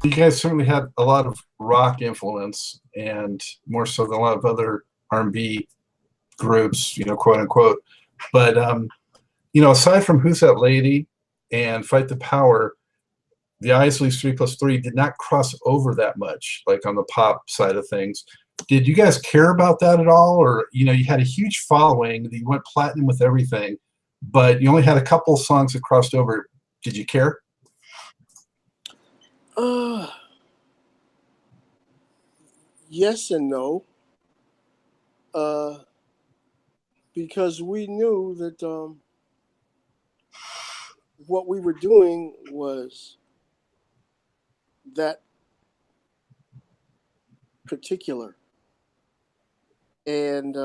You guys certainly had a lot of rock influence, and more so than a lot of other R&B groups, quote unquote. But aside from Who's That Lady and Fight the Power, the Isley's 3+3 did not cross over that much, like on the pop side of things. Did you guys care about that at all? Or, you had a huge following, you went platinum with everything, but you only had a couple songs that crossed over. Did you care? Yes and no. Because we knew that what we were doing was that particular. And,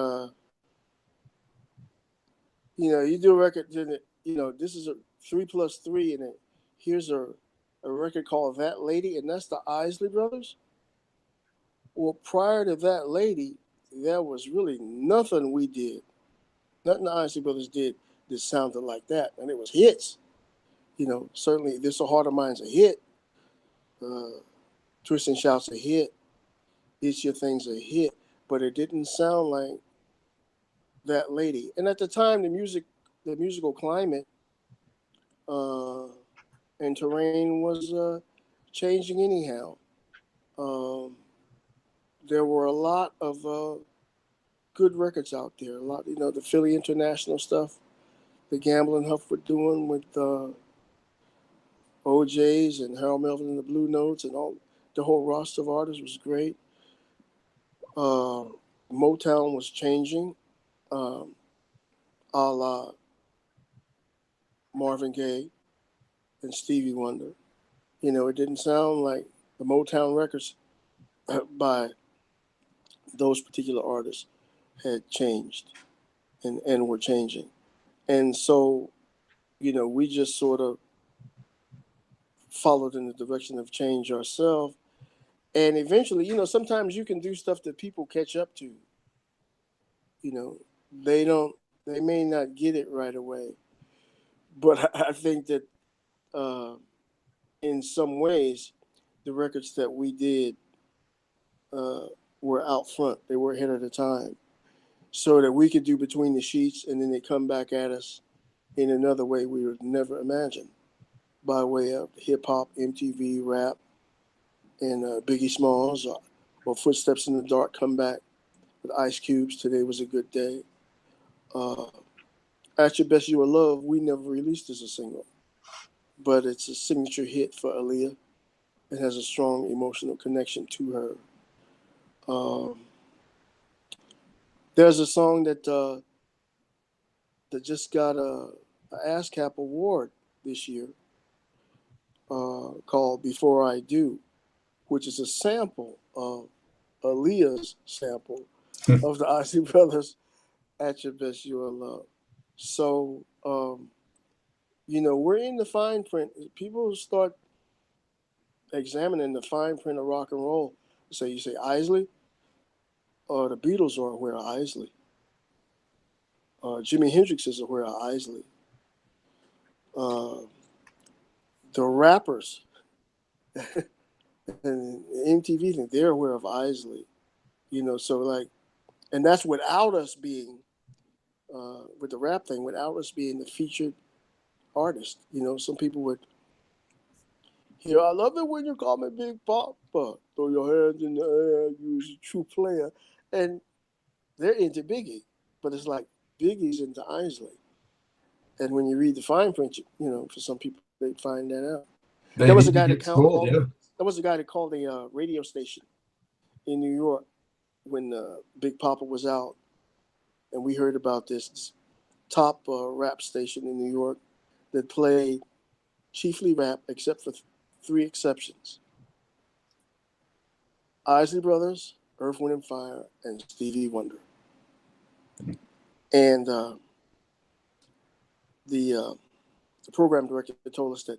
you do a record, this is a 3+3, and here's a record called That Lady, and that's the Isley Brothers. Well, prior to That Lady, there was really nothing we did. Nothing the Isley Brothers did that sounded like that. And it was hits. Certainly This So Heart of Mine's a hit. Twist and Shout's a hit. It's Your Thing's a hit. But it didn't sound like That Lady. And at the time, the musical climate and terrain was changing anyhow. There were a lot of good records out there. A lot, the Philly International stuff, the Gamble and Huff were doing with OJ's and Harold Melvin and the Blue Notes, and all the whole roster of artists was great. Motown was changing, a la Marvin Gaye and Stevie Wonder. It didn't sound like the Motown records by those particular artists had changed and were changing. And so, we just sort of followed in the direction of change ourselves. And eventually, sometimes you can do stuff that people catch up to. They may not get it right away. But I think that in some ways, the records that we did were out front. They were ahead of the time. So that we could do Between the Sheets, and then they come back at us in another way we would never imagine, by way of hip-hop, MTV, rap, and Biggie Smalls, or Footsteps in the Dark come back with Ice Cube's Today Was a Good Day. At Your Best You Are Love, we never released as a single, but it's a signature hit for Aaliyah. It has a strong emotional connection to her. There's a song that just got a ASCAP award this year called Before I Do, which is a sample of Aaliyah's sample of the Isley Brothers, At Your Best You Are Love. So, we're in the fine print. People start examining the fine print of rock and roll. So you say Isley, or the Beatles are aware of Isley. Jimi Hendrix is aware of Isley. The rappers and MTV think they're aware of Isley. And that's without us being, with the rap thing, without us being the featured artist. Some people would hear, I love it when you call me Big Papa. Throw your hands in the air, you're a true player. And they're into Biggie, but it's like Biggie's into Isley. And when you read the fine print, for some people, they find that out. There was a guy that called a radio station in New York when Big Papa was out, and we heard about this top rap station in New York that played chiefly rap, except for three exceptions: Isley Brothers, Earth, Wind and Fire, and Stevie Wonder. And the program director told us that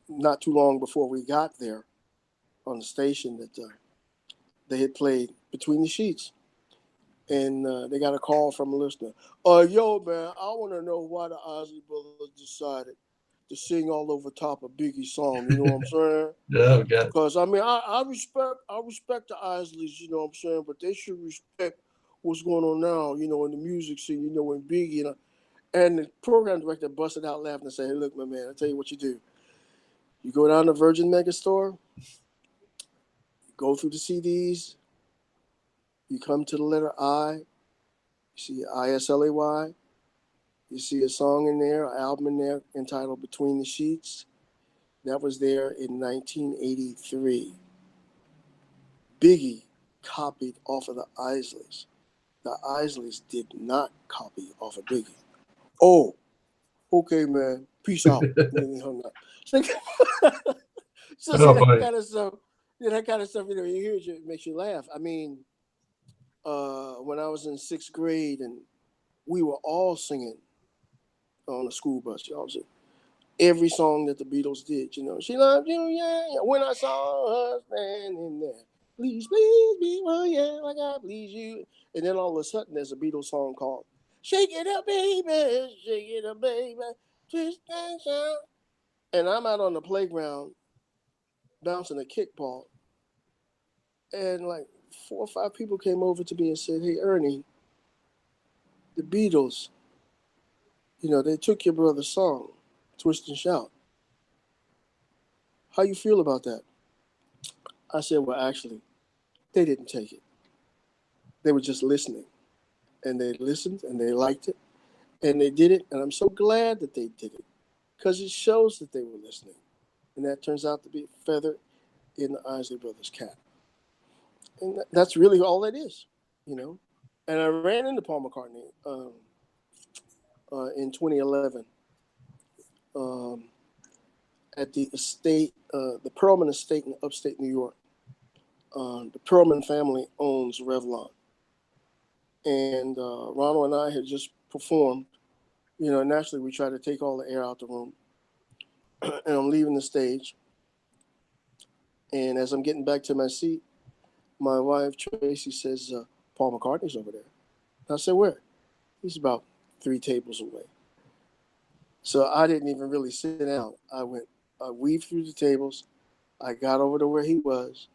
not too long before we got there on the station that they had played Between the Sheets. And they got a call from a listener. Yo, man, I want to know why the Isley Brothers decided to sing all over top of Biggie's song. You know what I'm saying? Yeah, okay. Because I mean, I respect the Isleys. You know what I'm saying? But they should respect what's going on now. You know, in the music scene. You know, in Biggie and the program director busted out laughing and said, "Hey, look, my man, I tell you what you do. You go down to Virgin Mega Store, you go through the CDs, you come to the letter I, you see ISLAY, you see a song in there, an album in there entitled Between the Sheets. That was there in 1983. Biggie copied off of the Isleys. The Isleys did not copy off of Biggie. Oh, okay, man. Peace out. And then he hung up. So see, that kind of stuff. Yeah, that kind of stuff. You know, you hear it makes you laugh. I mean, when I was in 6th grade, and we were all singing on the school bus. You know, every song that the Beatles did. You know, she loved you, yeah. When I saw her standing there, please, please be, oh yeah, like I please you. And then all of a sudden, there's a Beatles song called "Shake It Up, Baby, Shake It Up, Baby, Twist and Shout." And I'm out on the playground bouncing a kickball, and like 4 or 5 people came over to me and said, "Hey, Ernie, the Beatles, you know, they took your brother's song, Twist and Shout. How you feel about that?" I said, "Well, actually, they didn't take it. They were just listening. And they listened and they liked it. And they did it. And I'm so glad that they did it. Because it shows that they were listening. And that turns out to be a feather in the Isley Brothers' cap. And that's really all that is, you know. And I ran into Paul McCartney in 2011 at the estate, the Perlman Estate in upstate New York. The Perlman family owns Revlon. And Ronald and I had just performed. You know, naturally we try to take all the air out the room. And I'm leaving the stage. And as I'm getting back to my seat, my wife, Tracy, says, Paul McCartney's over there. And I said, where? He's about 3 tables away. So I didn't even really sit down. I weaved through the tables. I got over to where he was.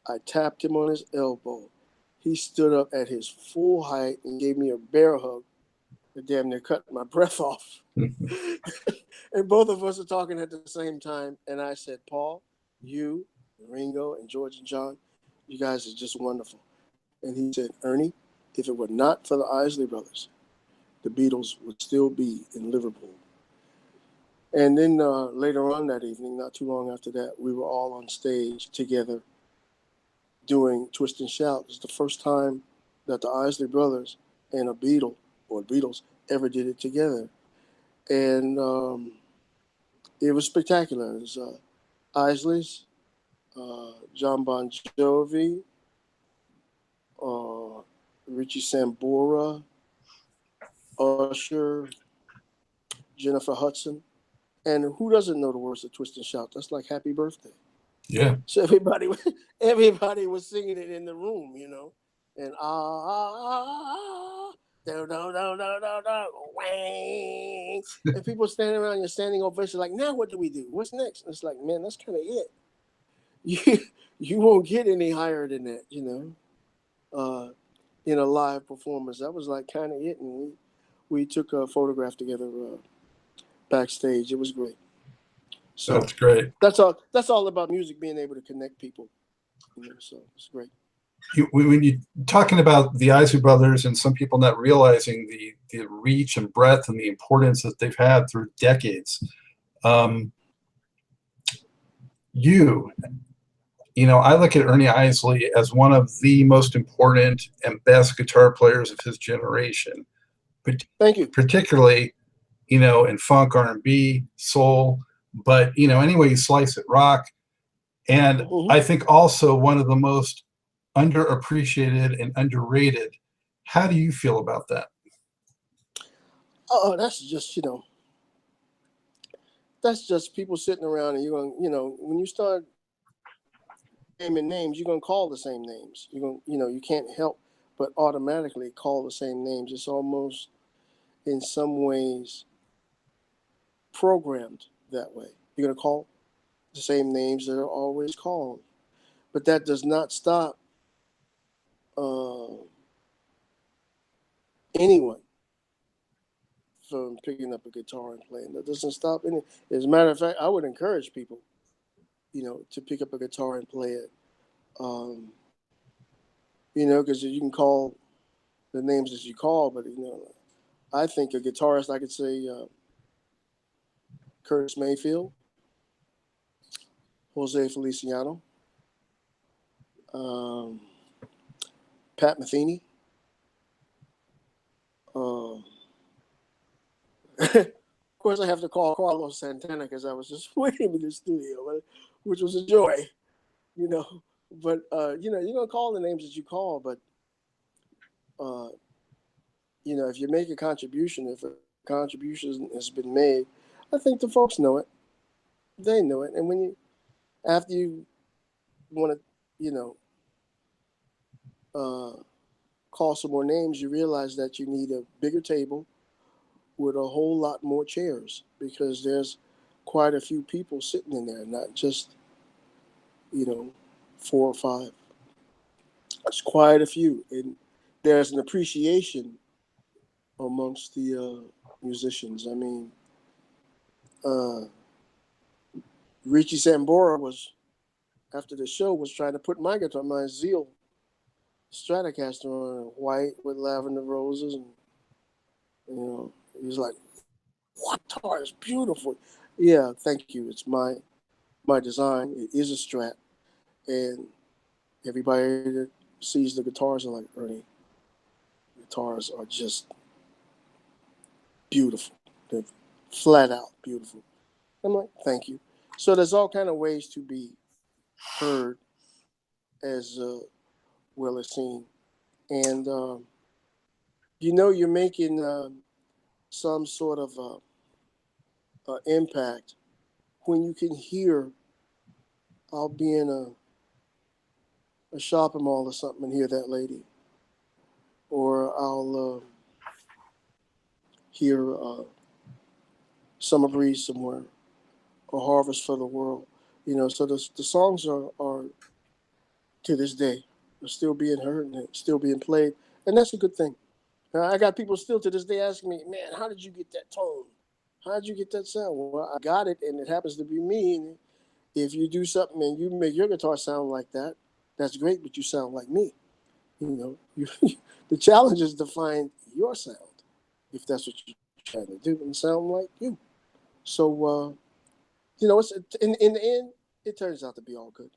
I tapped him on his elbow. He stood up at his full height and gave me a bear hug that damn near cut my breath off. And both of us are talking at the same time. And I said, Paul, you, Ringo, and George and John, you guys are just wonderful. And he said, Ernie, if it were not for the Isley Brothers, the Beatles would still be in Liverpool. And then later on that evening, not too long after that, we were all on stage together doing Twist and Shout. It was the first time that the Isley Brothers and a Beatle, or the Beatles, ever did it together. And it was spectacular. It was Isleys, John Bon Jovi, Richie Sambora, Usher, Jennifer Hudson. And who doesn't know the words of Twist and Shout? That's like Happy Birthday. Yeah. So everybody was singing it in the room, you know. And and people standing around, you're standing ovation, like, now what do we do? What's next? And it's like, man, that's kind of it. You won't get any higher than that, you know. In a live performance, that was like kind of it. And we took a photograph together backstage. It was great. So that's great. That's all about music being able to connect people. You know, so it's great. When you're talking about the Isley Brothers and some people not realizing the reach and breadth and the importance that they've had through decades, you know, I look at Ernie Isley as one of the most important and best guitar players of his generation. But thank you. Particularly, you know, in funk, R&B, soul, but, you know, any way you slice it, rock. And I think also one of the most underappreciated and underrated. How do you feel about that? Oh, that's just, you know, that's just people sitting around and you're going, you know, when you start naming names, you're going to call the same names. You're going, you know, you can't help but automatically call the same names. It's almost in some ways programmed that way. You're going to call the same names that are always called. But that does not stop anyone from picking up a guitar and playing. That doesn't stop any. As a matter of fact, I would encourage people, to pick up a guitar and play it. Because you can call the names that you call, but I think a guitarist, I could say Curtis Mayfield, Jose Feliciano, Pat Metheny. Of course, I have to call Carlos Santana because I was just with him in the studio, which was a joy, But you're gonna call the names that you call, but if you make a contribution, if a contribution has been made, I think the folks know it. They know it, and after you want to, call some more names, you realize that you need a bigger table with a whole lot more chairs because there's quite a few people sitting in there, not just, 4 or 5. It's quite a few. And there's an appreciation amongst the musicians. I mean, Richie Sambora after the show, was trying to put my guitar, my Zeal Stratocaster on, white with lavender roses. And, he was like, "What guitar is beautiful." Yeah, thank you. It's my design. It is a Strat. And everybody that sees the guitars are like, "Ernie, guitars are just beautiful. They're flat out beautiful." I'm like, "Thank you." So there's all kind of ways to be heard as well as seen. And, you're making some sort of impact when you can hear, I'll be in a shopping mall or something and hear that lady. Or I'll hear Summer Breeze somewhere or Harvest for the World. So the songs are to this day are still being heard and still being played. And that's a good thing. I got people still to this day asking me, "Man, how did you get that tone? How did you get that sound?" Well, I got it, and it happens to be me. And if you do something and you make your guitar sound like that, that's great, but you sound like me. The challenge is to find your sound, if that's what you're trying to do, and sound like you. So, it's in the end, it turns out to be all good.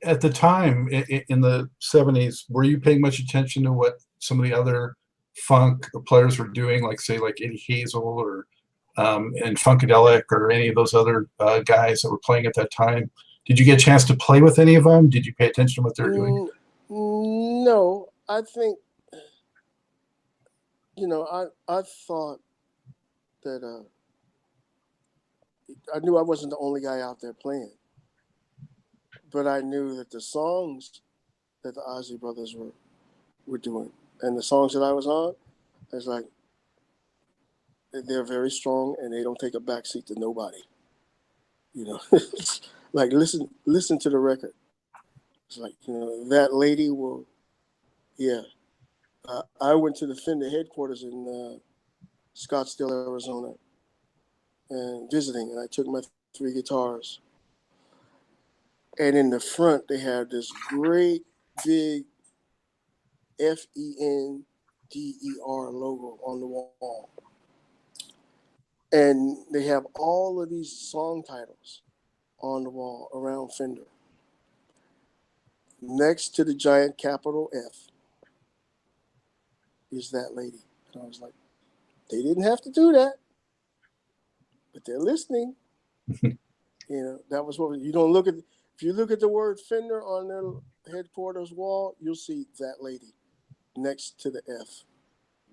At the time, in the 70s, were you paying much attention to what some of the other funk players were doing, like Eddie Hazel or and Funkadelic or any of those other guys that were playing at that time? Did you get a chance to play with any of them? Did you pay attention to what they're doing? No, I think, I thought that I knew I wasn't the only guy out there playing, but I knew that the songs that the Isley Brothers were doing and the songs that I was on, it's like, they're very strong and they don't take a backseat to nobody. It's like, listen to the record. It's like, that lady will, yeah. I went to the Fender headquarters in Scottsdale, Arizona, and visiting, and I took my 3 guitars. And in the front, they have this great big FENDER logo on the wall. And they have all of these song titles on the wall around Fender. Next to the giant capital F is that lady. And I was like, they didn't have to do that, but they're listening. That was what you don't look at. If you look at the word Fender on their headquarters wall, you'll see that lady next to the F.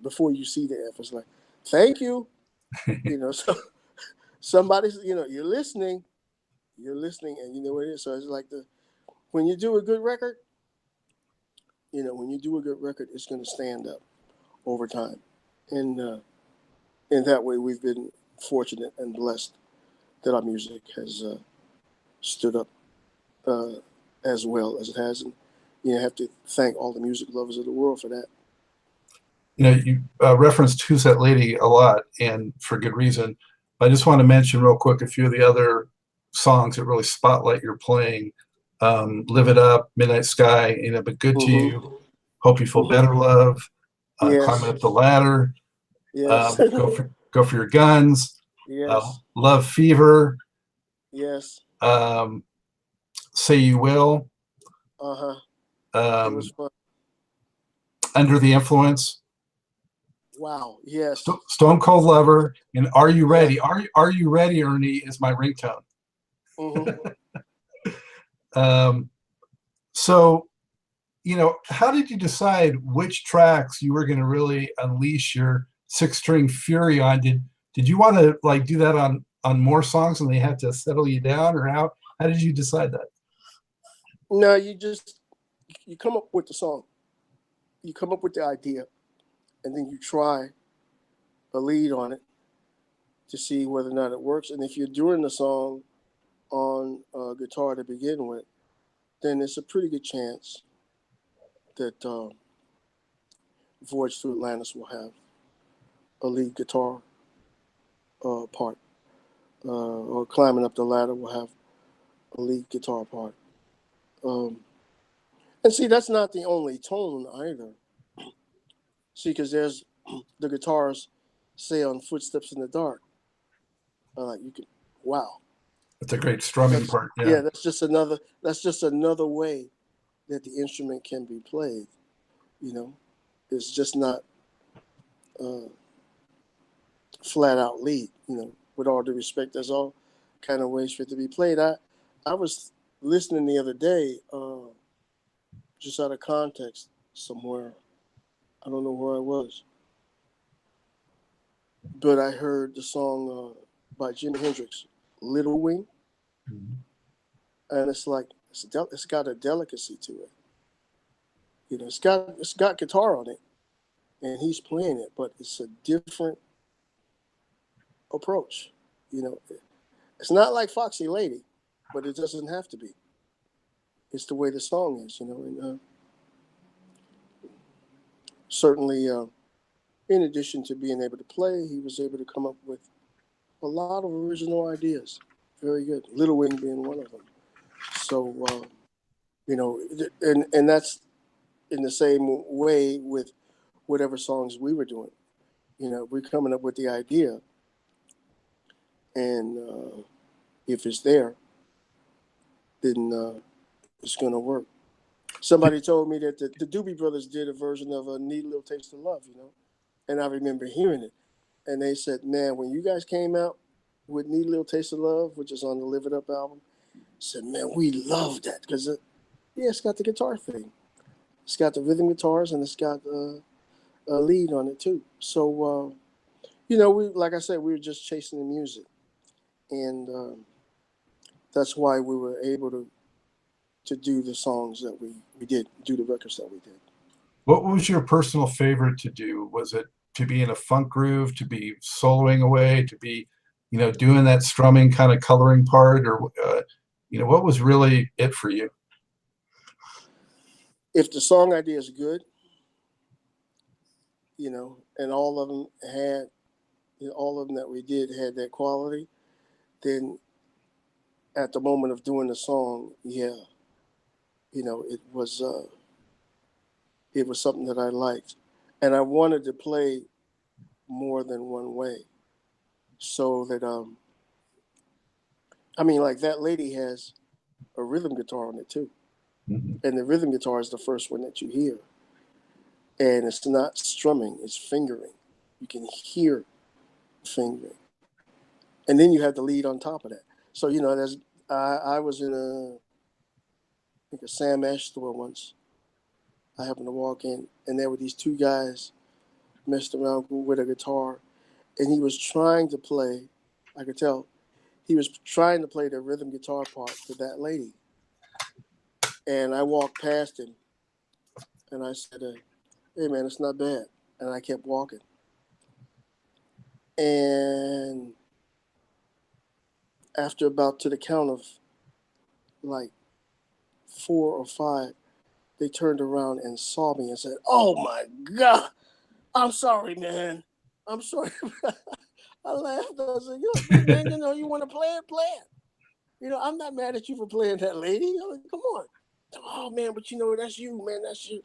Before you see the F, it's like, thank you. So somebody's, you're listening, and you know what it is. So it's like when you do a good record, it's going to stand up over time. And in that way, we've been fortunate and blessed that our music has stood up as well as it has. And I have to thank all the music lovers of the world for that. You referenced Who's That Lady a lot, and for good reason. I just want to mention real quick a few of the other songs that really spotlight your playing. Live It Up, Midnight Sky, But Good to You, Hope You Feel Better, Love, Yes. Climbing Up the Ladder, Yes. Go for Your Guns, Yes. Love Fever, Yes. Say You Will, It was fun. Under the Influence, Wow. Yes. Stone Cold Lover, and Are You Ready? Yeah. Are You Ready, Ernie, is my ringtone. So, how did you decide which tracks you were going to really unleash your six-string fury on? Did you want to do that on more songs and they had to settle you down, or how did you decide that? No, you come up with the song, you come up with the idea, and then you try a lead on it to see whether or not it works. And if you're doing the song on guitar to begin with, then it's a pretty good chance that Voyage to Atlantis will have a lead guitar part, or Climbing Up the Ladder will have a lead guitar part. And see, that's not the only tone either. See, because there's the guitars, say on Footsteps in the Dark. You can, wow. It's a great strumming part. Yeah, that's just another way that the instrument can be played. It's just not flat out lead. With all due respect, there's all kind of ways for it to be played. I was listening the other day, just out of context somewhere. I don't know where I was, but I heard the song by Jimi Hendrix, Little Wing, and it's got a delicacy to it. It's got guitar on it, and he's playing it, but it's a different approach. It's not like Foxy Lady, but it doesn't have to be. It's the way the song is, and certainly, in addition to being able to play, he was able to come up with a lot of original ideas. Very good. Little Wing being one of them. So, and that's in the same way with whatever songs we were doing. We're coming up with the idea, and if it's there, then it's going to work. Somebody told me that the Doobie Brothers did a version of a Need a Little Taste of Love, and I remember hearing it. And they said, man, when you guys came out with Need a Little Taste of Love, which is on the Live It Up album, said, man, we love that because, it's got the guitar thing. It's got the rhythm guitars, and it's got a lead on it too. So, we, like I said, we were just chasing the music. And that's why we were able to do the songs that we did, do the records that we did. What was your personal favorite to do? Was it to be in a funk groove, to be soloing away, to be, doing that strumming kind of coloring part, or, what was really it for you? If the song idea is good, and all of them had, all of them that we did had that quality, then at the moment of doing the song, it was something that I liked, and I wanted to play more than one way, so that like that lady has a rhythm guitar on it too, and the rhythm guitar is the first one that you hear, and it's not strumming, it's fingering. You can hear fingering, and then you have the lead on top of that. So I was in a Sam Ash store once. I happened to walk in, and there were these two guys messed around with a guitar, and he was trying to play, I could tell, he was trying to play the rhythm guitar part to that lady. And I walked past him, and I said, hey, man, it's not bad. And I kept walking. And after about to the count of like 4 or 5, they turned around and saw me and said, "Oh my God, I'm sorry, man. I'm sorry." I laughed. I said, man, you want to play it, play it. I'm not mad at you for playing that lady. I'm like, come on. Oh, man, but that's you, man. That's you.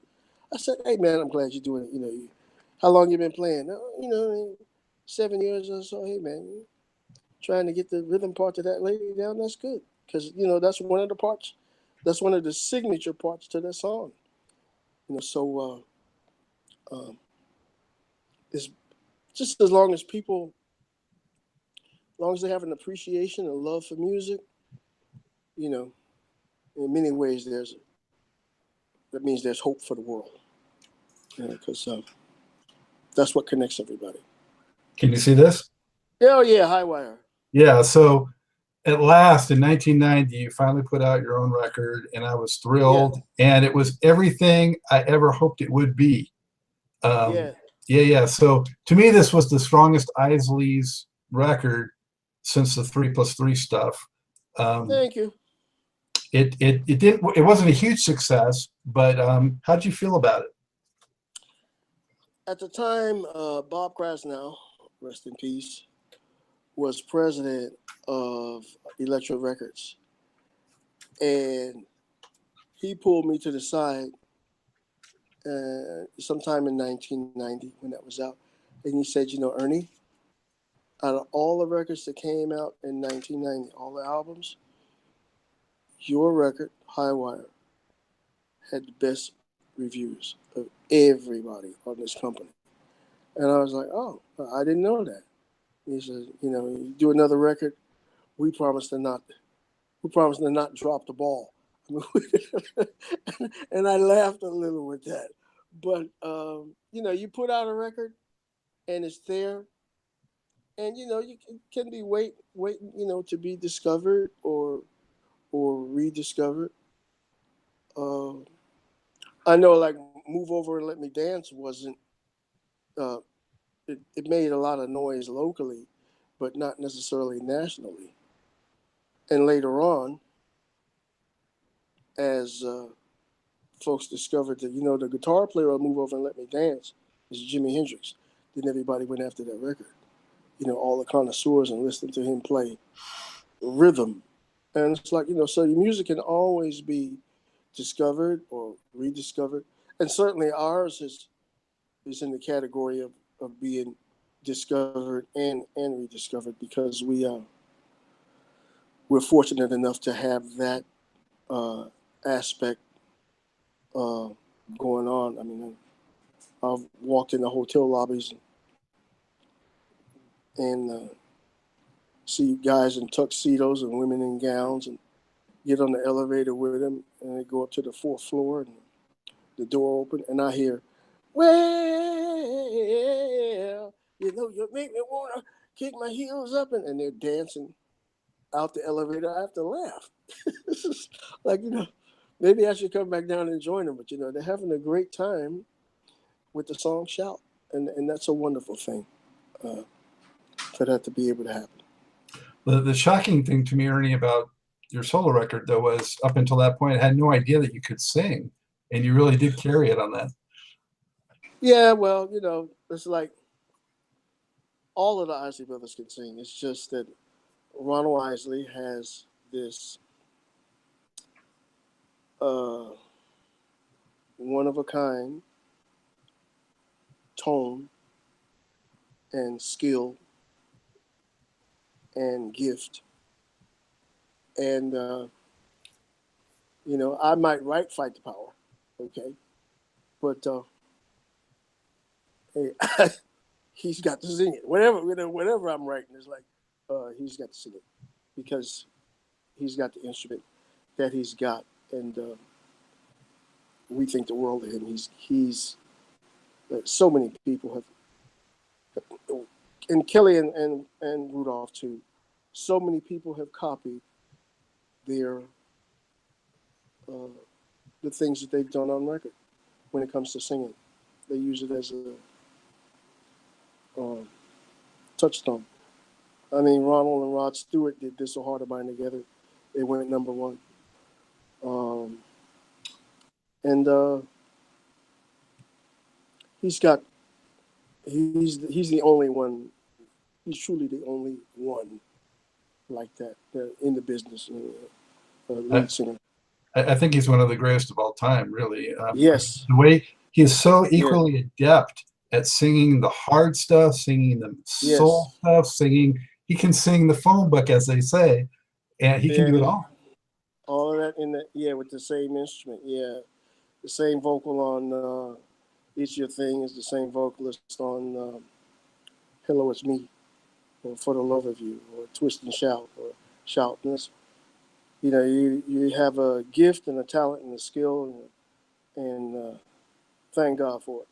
I said, hey, man, I'm glad you're doing it. How long you been playing? 7 years or so. Hey, man, trying to get the rhythm part of that lady down, that's good. Because, that's one of the parts. That's one of the signature parts to that song. So it's just as long as they have an appreciation and love for music, in many ways that means there's hope for the world. Because that's what connects everybody. Can you see this? Oh yeah, High Wire. Yeah. So at last in 1990, you finally put out your own record, and I was thrilled. Yeah. And it was everything I ever hoped it would be. Yeah. So to me, this was the strongest Isley's record since the 3+3 stuff. Thank you. It wasn't a huge success, but how'd you feel about it? At the time, Bob Krasnow, rest in peace, was president of Elektra Records, and he pulled me to the side sometime in 1990 when that was out, and he said, Ernie, out of all the records that came out in 1990, all the albums, your record, High Wire, had the best reviews of everybody on this company. And I was like, oh, I didn't know that. He said, you do another record, we promise to not drop the ball. And I laughed a little with that. But, you put out a record and it's there, and, you can be waiting, to be discovered or rediscovered. I know, like, Move Over and Let Me Dance wasn't, it made a lot of noise locally, but not necessarily nationally. And later on, as folks discovered that, the guitar player on Move Over and Let Me Dance is Jimi Hendrix, then everybody went after that record. All the connoisseurs and listening to him play rhythm. And it's like, so your music can always be discovered or rediscovered. And certainly ours is in the category of being discovered and rediscovered, because we're fortunate enough to have that aspect going on. I mean, I've walked in the hotel lobbies and see guys in tuxedos and women in gowns, and get on the elevator with them, and they go up to the 4th floor, and the door open, and I hear, well, you make me want to kick my heels up, and they're dancing out the elevator. I have to laugh. This is like, maybe I should come back down and join them, but, they're having a great time with the song Shout, and that's a wonderful thing for that to be able to happen. The shocking thing to me, Ernie, about your solo record, though, was up until that point, I had no idea that you could sing, and you really did carry it on that. Yeah, well, it's like all of the Isley Brothers can sing. It's just that Ronald Isley has this one-of-a-kind tone and skill and gift. And, I might write Fight the Power, okay? But, hey, he's got to sing it. Whatever I'm writing is like, he's got to sing it, because he's got the instrument that he's got. And we think the world of him. He's so many people have, and Kelly and Rudolph too, so many people have copied their the things that they've done on record when it comes to singing. They use it as a touchstone. I mean, Ronald and Rod Stewart did This So Hard of Mine together. They went #1. And he's the only one. He's truly the only one like that in the business, lead singer. I think he's one of the greatest of all time, really. Yes. The way he is so equally adept at singing the hard stuff, singing the soul stuff, he can sing the phone book, as they say, and he can do it all. All of that with the same instrument. Yeah. The same vocal on It's Your Thing is the same vocalist on Hello, It's Me, or For the Love of You, or Twist and Shout, or Shout. You know, you have a gift and a talent and a skill, and thank God for it.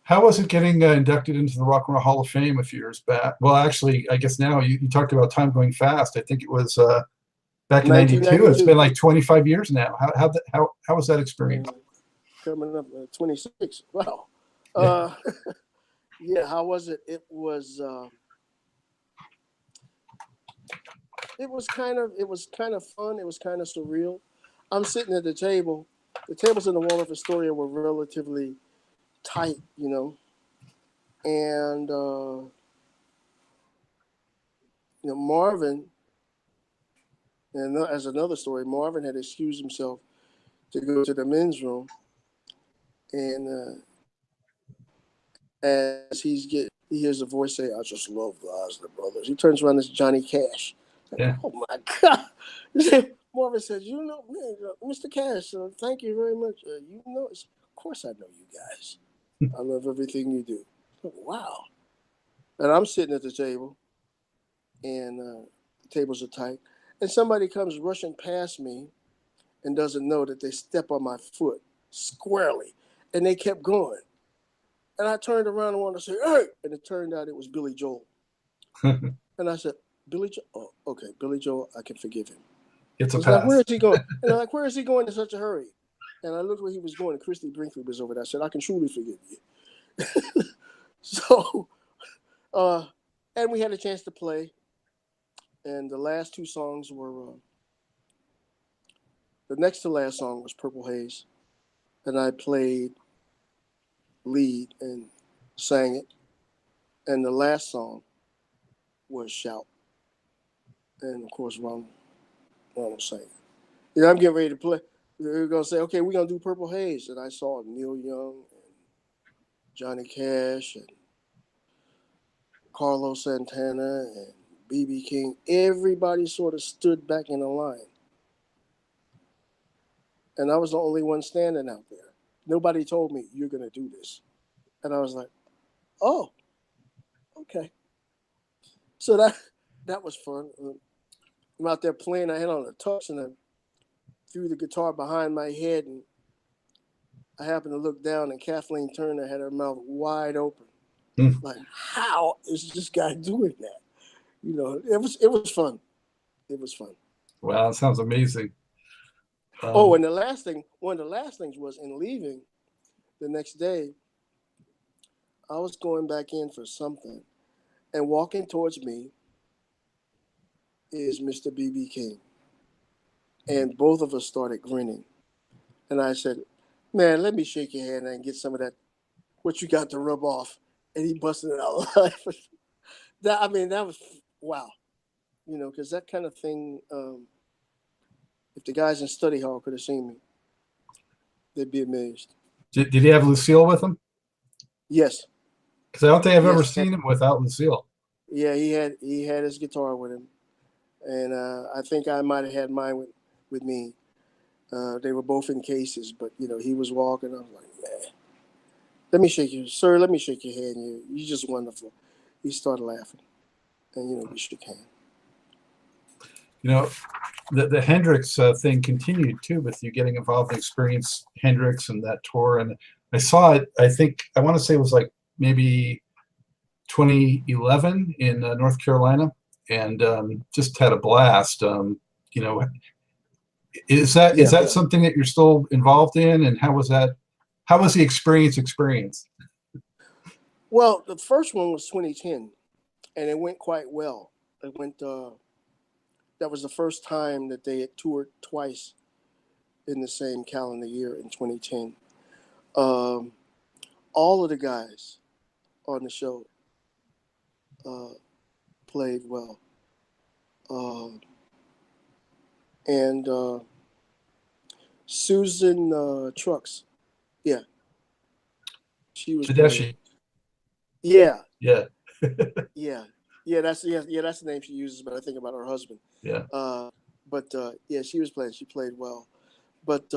How was it getting inducted into the Rock and Roll Hall of Fame a few years back? Well, actually, I guess now you talked about time going fast. I think it was back in '92. It's been like 25 years now. How was that experience? Coming up 26. Wow. Yeah. How was it? It was kind of fun. It was kind of surreal. I'm sitting at the table. The tables in the Waldorf Astoria were relatively tight, you know, and Marvin. And as another story, Marvin had excused himself to go to the men's room, and as he hears a voice say, "I just love the Isley Brothers." He turns around, it's Johnny Cash. Yeah. Oh my God! Marvin says, "You know, man, Mr. Cash, thank you very much. You know, of course I know you guys. I love everything you do." Wow! And I'm sitting at the table, and the tables are tight. And somebody comes rushing past me and doesn't know that they step on my foot squarely. And they kept going. And I turned around and wanted to say, "Hey!" And it turned out it was Billy Joel. And I said, "Billy Joel? Oh, okay, Billy Joel, I can forgive him." It's a pass. Like, where is he going? And I'm like, where is he going in such a hurry? And I looked where he was going, and Christy Brinkley was over there. I said, "I can truly forgive you." So, and we had a chance to play. And the last two songs were, the next to last song was Purple Haze. And I played lead and sang it. And the last song was Shout. And of course, Ronald sang it. You know, I'm getting ready to play. They're going to say, okay, we're going to do Purple Haze. And I saw Neil Young and Johnny Cash and Carlos Santana and B.B. King. Everybody sort of stood back in a line. And I was the only one standing out there. Nobody told me, "You're going to do this." And I was like, oh, okay. So that was fun. I'm out there playing. I had on a tux and I threw the guitar behind my head. And I happened to look down and Kathleen Turner had her mouth wide open. Like, how is this guy doing that? You know, it was fun. It was fun. Wow, it sounds amazing. And one of the last things was in leaving the next day, I was going back in for something, and walking towards me is Mr. B.B. King. And both of us started grinning. And I said, "Man, let me shake your hand and get some of that, what you got to rub off." And he busted it out laughing. That was, wow. You know, because that kind of thing, if the guys in study hall could have seen me, they'd be amazed. Did he have Lucille with him? Yes. Because I don't think I've ever seen him without Lucille. Yeah, he had his guitar with him. And I think I might have had mine with me. They were both in cases, but, you know, he was walking. I was like, "Man, let me shake your hand. You're just wonderful." He started laughing. And, you know, we shook hands. You know, the Hendrix thing continued too, with you getting involved in Experience Hendrix and that tour. And I saw it, I want to say it was like maybe 2011 in North Carolina, and just had a blast. You know, is that something that you're still involved in? And how was the experience? Well, the first one was 2010, and it went quite well. It went. That was the first time that they had toured twice in the same calendar year in 2010. All of the guys on the show played well, and Susan Trucks, yeah, she was playing. Tedeschi. Yeah, Yeah. yeah, that's the name she uses. But I think about her husband. Yeah. Yeah, she was playing. She played well. But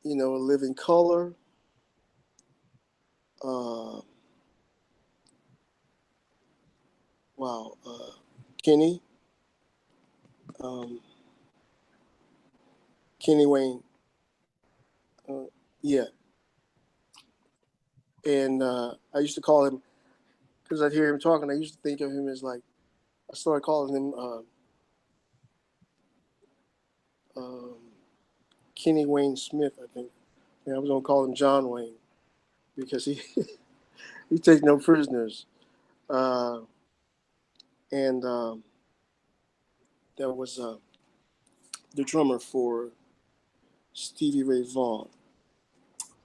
Living Color. Wow, Kenny. Kenny Wayne. Yeah, and I used to call him because I'd hear him talking. I used to think of him as like I started calling him Kenny Wayne Smith. I think. Yeah, I was gonna call him John Wayne because he he takes no prisoners. And that was the drummer for Stevie Ray Vaughan.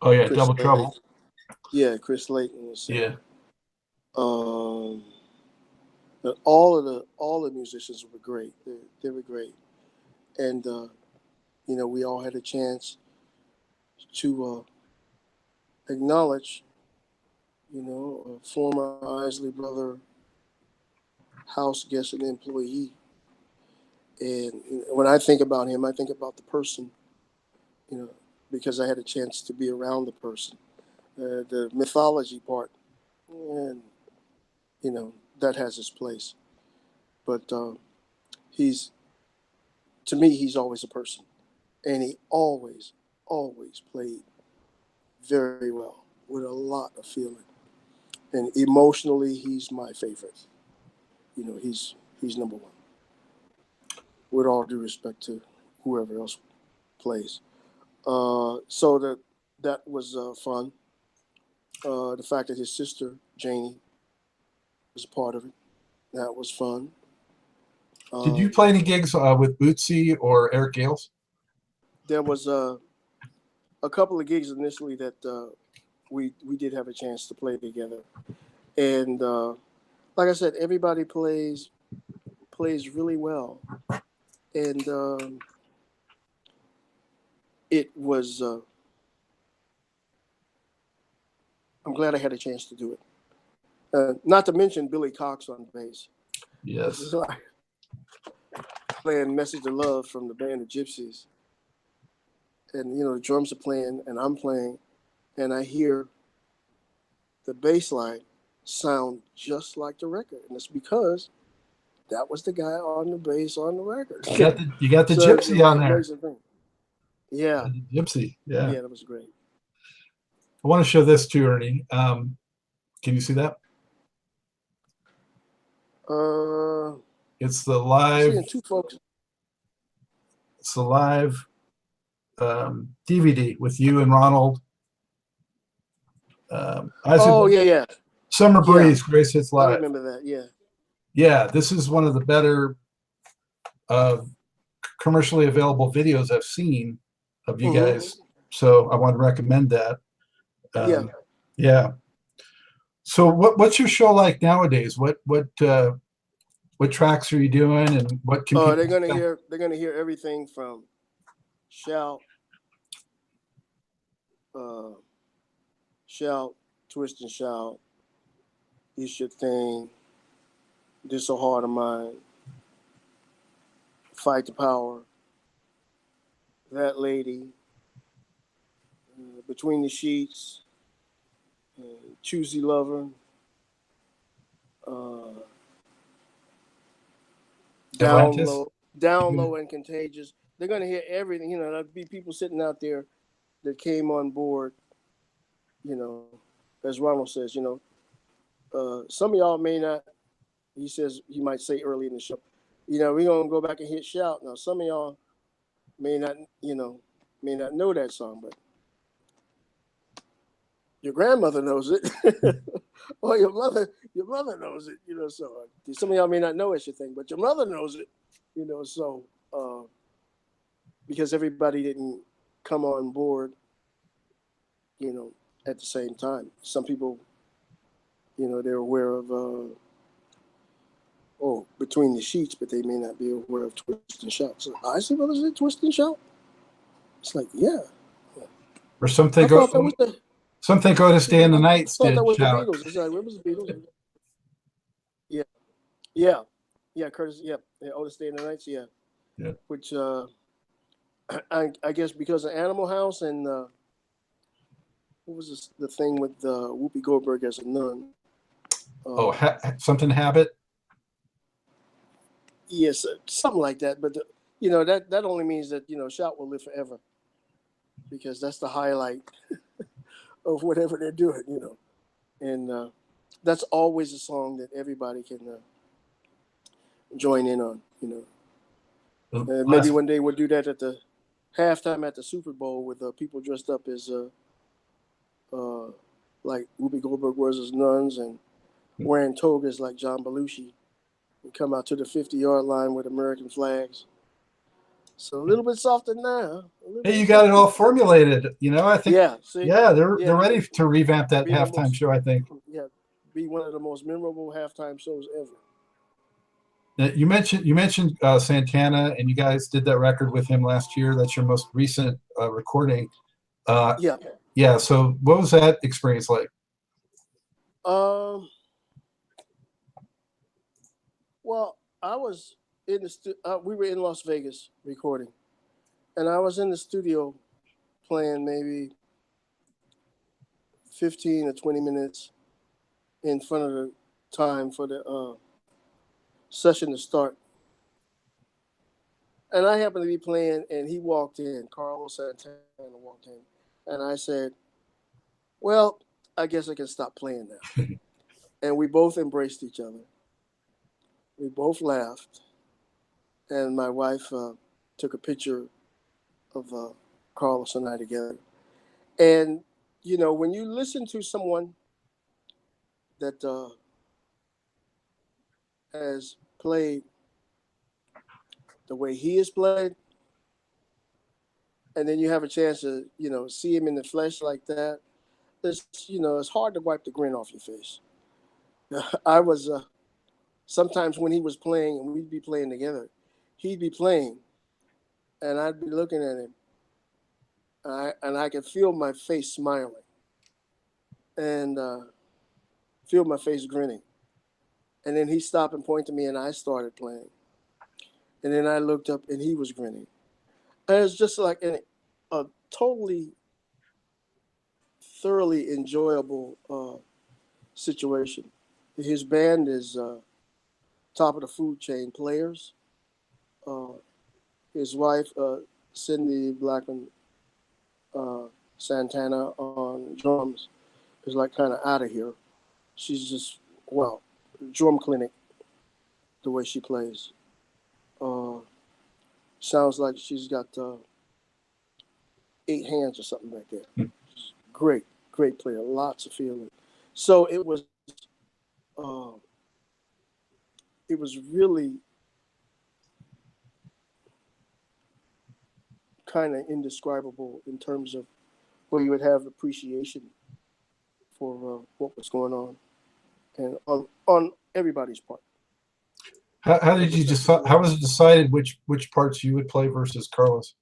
Oh yeah, Chris Double Layton. Trouble. Yeah, Chris Layton was. Yeah. But all the musicians were great. They were great, and we all had a chance to acknowledge, a former Isley brother house guest and employee. And when I think about him, I think about the person, because I had a chance to be around the person. The mythology part, and that has its place. But to me, he's always a person, and he always played very well with a lot of feeling. And emotionally, he's my favorite. He's number one. With all due respect to whoever else plays. So that was fun. The fact that his sister Janie was a part of it, that was fun. Did you play any gigs with Bootsy or Eric Gales? There was a couple of gigs initially that we did have a chance to play together, and like I said, everybody plays really well, and it was. I'm glad I had a chance to do it. Not to mention Billy Cox on bass. Yes. Playing Message of Love from the band of Gypsies. And, the drums are playing and I'm playing and I hear the bass line sound just like the record. And it's because that was the guy on the bass on the record. You got the Gypsy on there. Yeah. The Gypsy. Yeah. Yeah, that was great. I want to show this too, Ernie. Can you see that? It's the live. Seeing two folks. It's the live DVD with you and Ronald. Yeah. Summer Breeze, Grace Hits Live. I remember that. Yeah. Yeah, this is one of the better commercially available videos I've seen of you guys. So I want to recommend that. Yeah. So what's your show like nowadays? What tracks are you doing, and what can they're gonna hear everything from shout, twist and shout, It's Your Thing, This So Hard of Mine, Fight the Power, That Lady, Between the Sheets, Choosy Lover, Atlantis? Down Low and Contagious. They're gonna hear everything. There'll be people sitting out there that came on board. As Ronald says, some of y'all may not. He says he might say early in the show, we're gonna go back and hit shout. Now, some of y'all may not know that song, but your grandmother knows it, or your mother knows it. So some of y'all may not know it's your thing, but your mother knows it. So because everybody didn't come on board, at the same time. Some people, they're aware of Between the Sheets, but they may not be aware of Twist and Shout. So Isley Brothers did Twist and Shout? It's like, yeah. Or something go to Stay in the Nights. I thought that was Shout. the Beatles. It's like, what was the Beatles? Yeah, Curtis. Yeah, Otis Stay in the Nights. Yeah. Which I guess because of Animal House and what was the thing with Whoopi Goldberg as a nun? Something Habit. Yes, something like that. But that only means that Shout will live forever, because that's the highlight of whatever they're doing. And that's always a song that everybody can join in on. Maybe one day we'll do that at the halftime at the Super Bowl with people dressed up as like Whoopi Goldberg wears as nuns and wearing togas like John Belushi, and come out to the 50-yard line with American flags. So a little bit softer now. Hey, you got it all formulated. I think. Yeah. See. Yeah, they're ready to revamp that halftime show. I think. Yeah, be one of the most memorable halftime shows ever. You mentioned Santana, and you guys did that record with him last year. That's your most recent recording. Yeah. Yeah. So, what was that experience like? Well, I was in the we were in Las Vegas recording, and I was in the studio playing maybe 15 or 20 minutes in front of the time for the session to start. And I happened to be playing, and he walked in. Carlos Santana walked in, and I said, "Well, I guess I can stop playing now." And we both embraced each other. We both laughed, and my wife took a picture of Carlos and I together. And when you listen to someone that has played the way he has played, and then you have a chance to see him in the flesh like that, it's hard to wipe the grin off your face. I was sometimes when he was playing and we'd be playing together, he'd be playing and I'd be looking at him, and I could feel my face smiling and feel my face grinning. And then he stopped and pointed to me, and I started playing. And then I looked up, and he was grinning. And it's just like a totally, thoroughly enjoyable situation. His band is top of the food chain players. His wife, Cindy Blackman Santana on drums, is like kind of out of here. She's just, drum clinic, the way she plays. Sounds like she's got 8 hands or something back there. Great player, lots of feeling. So it was really kind of indescribable in terms of where you would have appreciation for what was going on, and on everybody's part. How did you decide? How was it decided which parts you would play versus Carlos?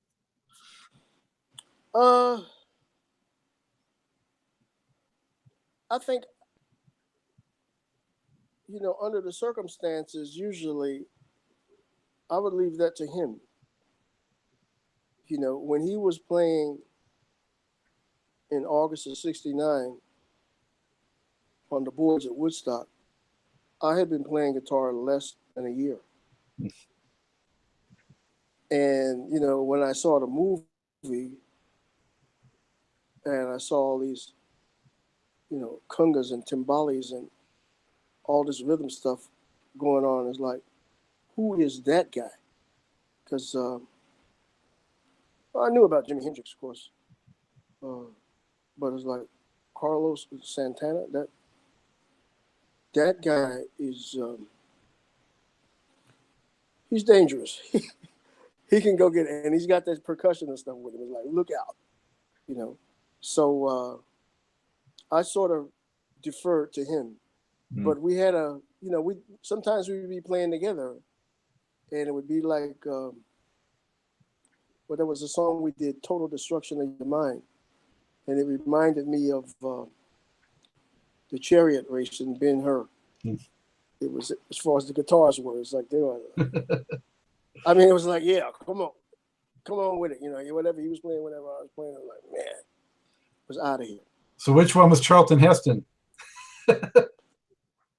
I think under the circumstances, usually I would leave that to him. When he was playing in August of '69 on the boards at Woodstock, I had been playing guitar less than a year. And, when I saw the movie and I saw all these, congas and timbales and all this rhythm stuff going on, it's like, who is that guy? Because I knew about Jimi Hendrix, of course. But it's like, Carlos Santana. That guy is he's dangerous. He can go get it, and he's got that percussion and stuff with him. It's like, look out, you know. So I sort of deferred to him, but we had we sometimes we would be playing together, and it would be like, well, there was a song we did, "Total Destruction of Your Mind," and it reminded me of the chariot race in Ben-Hur. It was, as far as the guitars were, it's like they were. I mean, it was like, yeah, come on with it, whatever he was playing, whatever I was playing. I was like, man, it was out of here. So which one was Charlton Heston?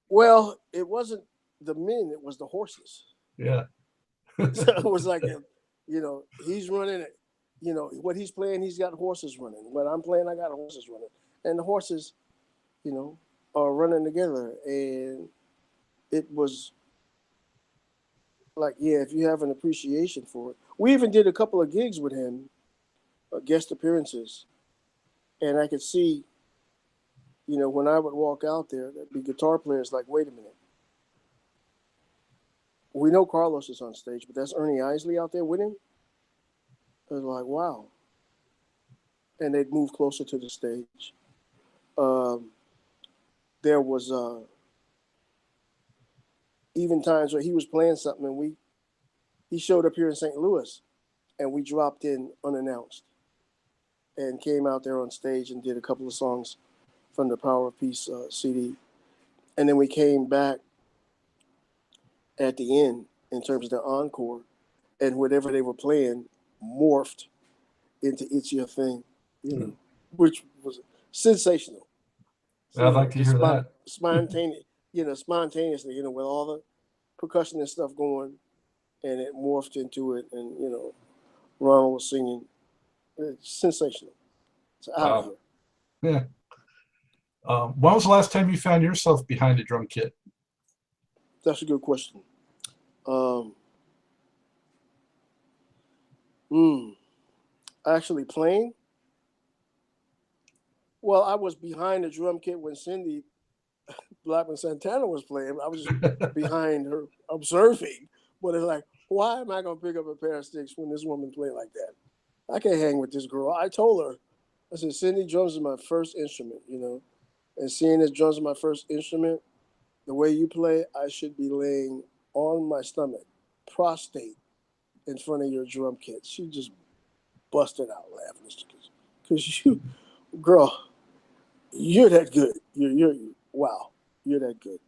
Well, it wasn't the men; it was the horses. Yeah. So it was like, he's running it. What he's playing, he's got horses running. What I'm playing, I got horses running, and the horses, are running together, and it was like, yeah, if you have an appreciation for it. We even did a couple of gigs with him, guest appearances, and I could see, when I would walk out there, there'd be guitar players like, wait a minute. We know Carlos is on stage, but that's Ernie Isley out there with him. I was like, wow. And they'd move closer to the stage. There was even times where he was playing something and he showed up here in St. Louis and we dropped in unannounced and came out there on stage and did a couple of songs from the Power of Peace CD. And then we came back at the end in terms of the encore, and whatever they were playing morphed into It's Your Thing, which was sensational. So, I'd like to hear that. Spontaneously, with all the percussion and stuff going, and it morphed into it, and, Ronald was singing. It's sensational. It's out of here. Yeah. When was the last time you found yourself behind a drum kit? That's a good question. Actually playing? Well, I was behind the drum kit when Cindy Blackman Santana was playing. I was just behind her observing. But it's like, why am I going to pick up a pair of sticks when this woman played like that? I can't hang with this girl. I told her, I said, Cindy, drums is my first instrument, And seeing as drums are my first instrument, the way you play, I should be laying on my stomach, prostrate, in front of your drum kit. She just busted out laughing because you, girl, you're that good. You're wow, you're that good.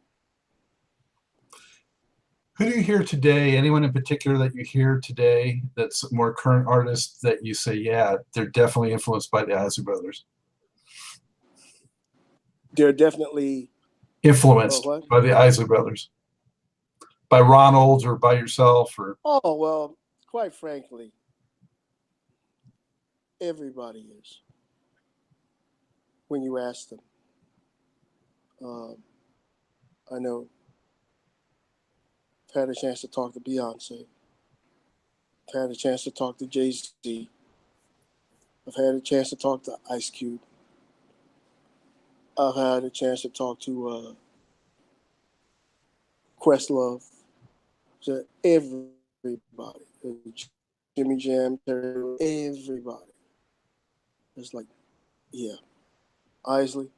Who do you hear today? Anyone in particular that you hear today that's more current artists that you say, yeah, they're definitely influenced by the Isley Brothers? They're definitely influenced by the Isley Brothers, by Ronald or by yourself, or oh well, quite frankly, everybody is. When you ask them, I know I've had a chance to talk to Beyonce. I've had a chance to talk to Jay-Z. I've had a chance to talk to Ice Cube. I've had a chance to talk to Questlove, to everybody, Jimmy Jam, everybody. It's like, yeah, Isley,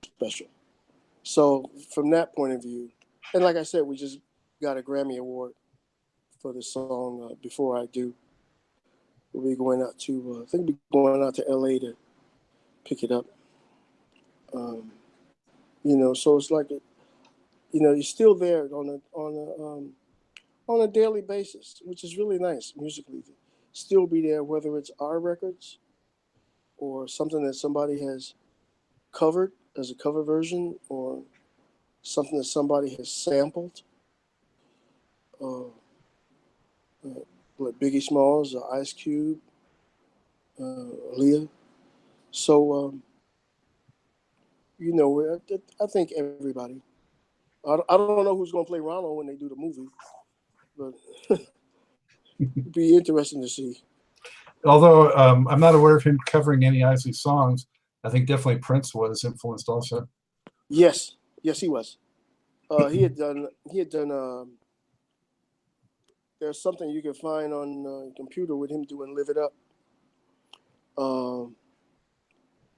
special. So from that point of view, and like I said, we just got a Grammy Award for the song Before I Do. We'll be going out to, I think we'll be going out to LA to pick it up. So it's like, you're still there on a daily basis, which is really nice musically to still be there, whether it's our records or something that somebody has covered as a cover version or something that somebody has sampled. Like Biggie Smalls, Ice Cube, Aaliyah. So, I think everybody. I don't know who's going to play Ronald when they do the movie, but it'd be interesting to see. Although I'm not aware of him covering any Isley songs, I think definitely Prince was influenced also. Yes, yes, he was. He had done. There's something you can find on computer with him doing "Live It Up,"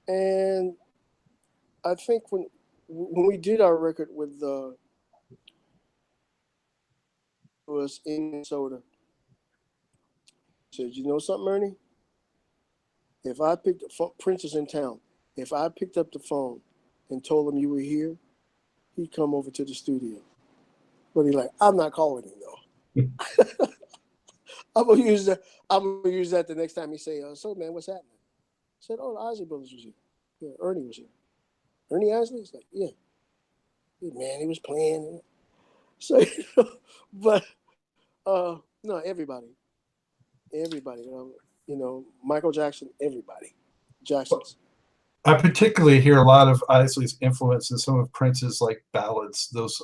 and I think when we did our record with it was in Minnesota. Said, you know something, Ernie? If I picked Prince is in town, if I picked up the phone and told him you were here, he'd come over to the studio. But he's like, I'm not calling him though. I'm gonna use that the next time he say, so man, what's happening? I said, oh, the Isley Brothers was here. Yeah, Ernie was here. Ernie Isley? He's like, yeah. Man, he was playing. So, but no, everybody. Michael Jackson, everybody. Jackson's. I particularly hear a lot of Isley's influence in some of Prince's like ballads, those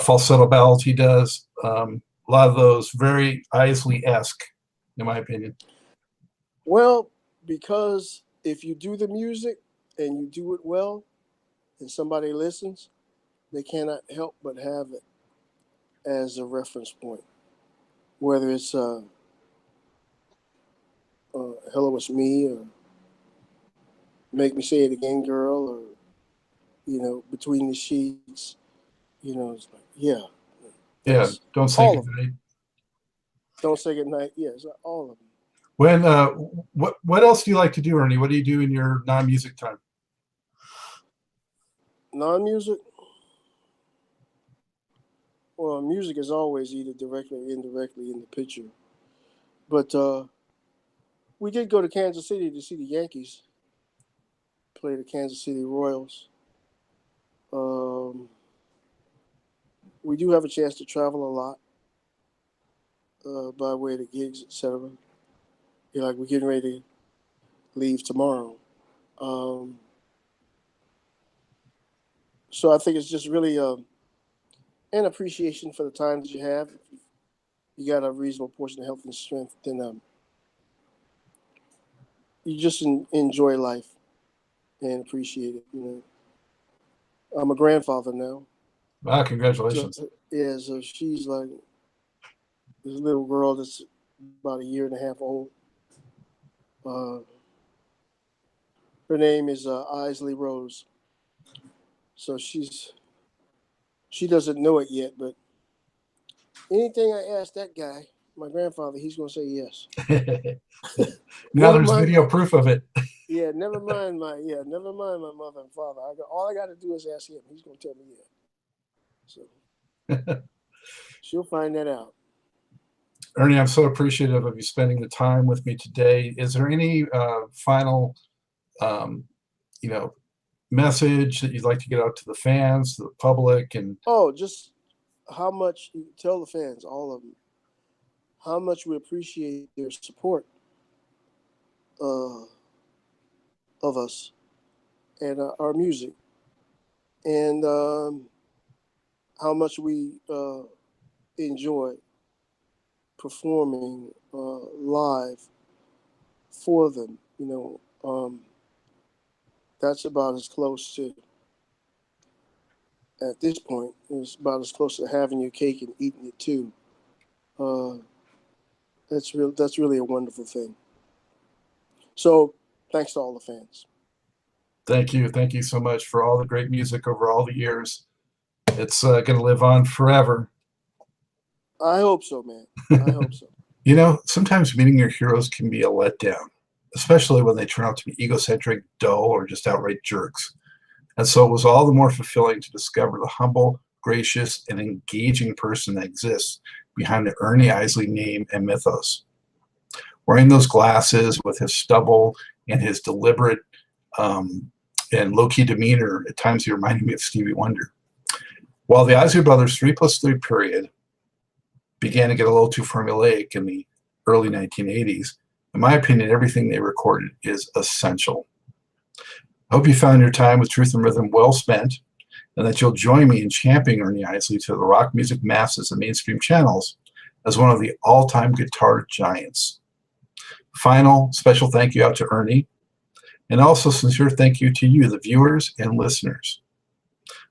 falsetto ballads he does. A lot of those very Isley-esque, in my opinion. Well, because if you do the music and you do it well, and somebody listens, they cannot help but have it as a reference point. Whether it's Hello, It's Me, or Make Me Say It Again, Girl, or, Between the Sheets, it's like, yeah. Yeah, Don't Say Goodnight. Don't Say Goodnight, yes, all of them. When, what else do you like to do, Ernie? What do you do in your non-music time? Non-music? Well, music is always either directly or indirectly in the picture. But we did go to Kansas City to see the Yankees play the Kansas City Royals. We do have a chance to travel a lot by way of the gigs, etc. Like we're getting ready to leave tomorrow. So I think it's just really an appreciation for the time that you have. If you got a reasonable portion of health and strength, then you just enjoy life and appreciate it. I'm a grandfather now. Wow, congratulations. So she's like this little girl that's about a year and a half old. Her name is Isley Rose. So she doesn't know it yet, but anything I ask that guy, my grandfather, he's going to say yes. Now there's video proof of it. Yeah, never mind my mother and father. All I got to do is ask him. He's going to tell me yeah. So she'll find that out. Ernie, I'm so appreciative of you spending the time with me today. Is there any final, message that you'd like to get out to the fans, to the public, and just how much tell the fans, all of them, how much we appreciate their support of us and our music, and how much we enjoy performing live for them. That's about as close to, at this point, it's about as close to having your cake and eating it too. That's really a wonderful thing. So thanks to all the fans. Thank you so much for all the great music over all the years. It's going to live on forever. I hope so, man. I hope so. Sometimes meeting your heroes can be a letdown, especially when they turn out to be egocentric, dull, or just outright jerks. And so it was all the more fulfilling to discover the humble, gracious, and engaging person that exists behind the Ernie Isley name and mythos. Wearing those glasses with his stubble and his deliberate and low-key demeanor, at times he reminded me of Stevie Wonder. While the Isley Brothers 3+3 period began to get a little too formulaic in the early 1980s, in my opinion, everything they recorded is essential. I hope you found your time with Truth and Rhythm well spent, and that you'll join me in championing Ernie Isley to the rock music masses and mainstream channels as one of the all-time guitar giants. Final special thank you out to Ernie. And also sincere thank you to you, the viewers and listeners.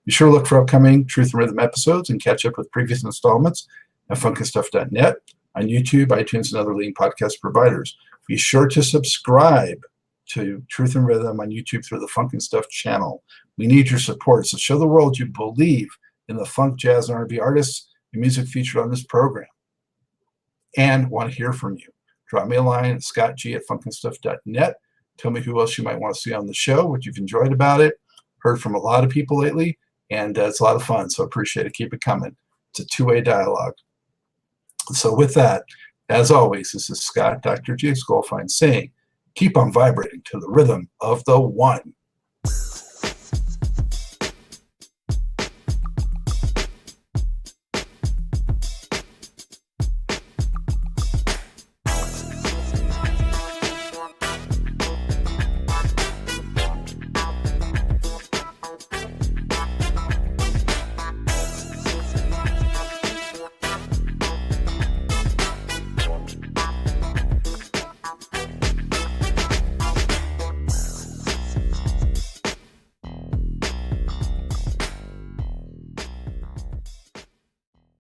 Be sure to look for upcoming Truth and Rhythm episodes and catch up with previous installments at funkinstuff.net, on YouTube, iTunes, and other leading podcast providers. Be sure to subscribe to Truth and Rhythm on YouTube through the Funkin' Stuff channel. We need your support, so show the world you believe in the funk, jazz, and R&B artists and music featured on this program. And want to hear from you. Drop me a line at scottg@funkinstuff.net. Tell me who else you might want to see on the show, what you've enjoyed about it. Heard from a lot of people lately, and it's a lot of fun, so appreciate it. Keep it coming. It's a two-way dialogue. So with that, as always, this is Scott, Dr. J. Goldfine, saying, keep on vibrating to the rhythm of the one.